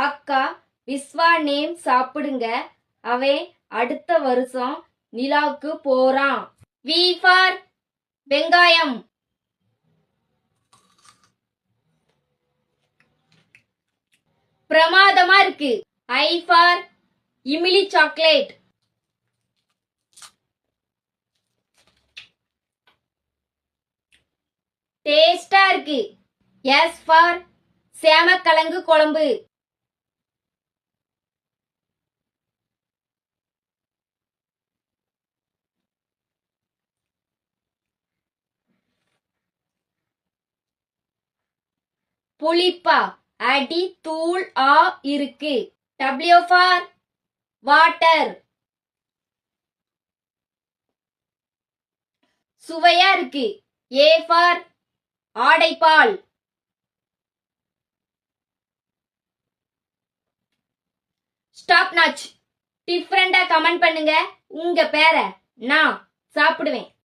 அக்கா விஸ்வா நேம் சாப்பிடுங்க, அவன் அடுத்த வருஷம் நிலாவுக்கு போறான். வி ஃபார் வெங்காயம். பிரமாதமா இருக்கு. ஐ ஃபார் இமிலி சாக்லேட். டேஸ்டா இருக்கு. எஸ் ஃபார் சேமக்கிழங்கு குழம்பு. புளிப்பா, அடி தூள் ஆ இருக்கு. W for water. சுவையா இருக்கு. ஏ ஃபார் ஆடைப்பால். ஸ்டாப் நாச். டிஃபரெண்டா கமெண்ட் பண்ணுங்க. உங்க பேரை நான் சாப்பிடுவேன்.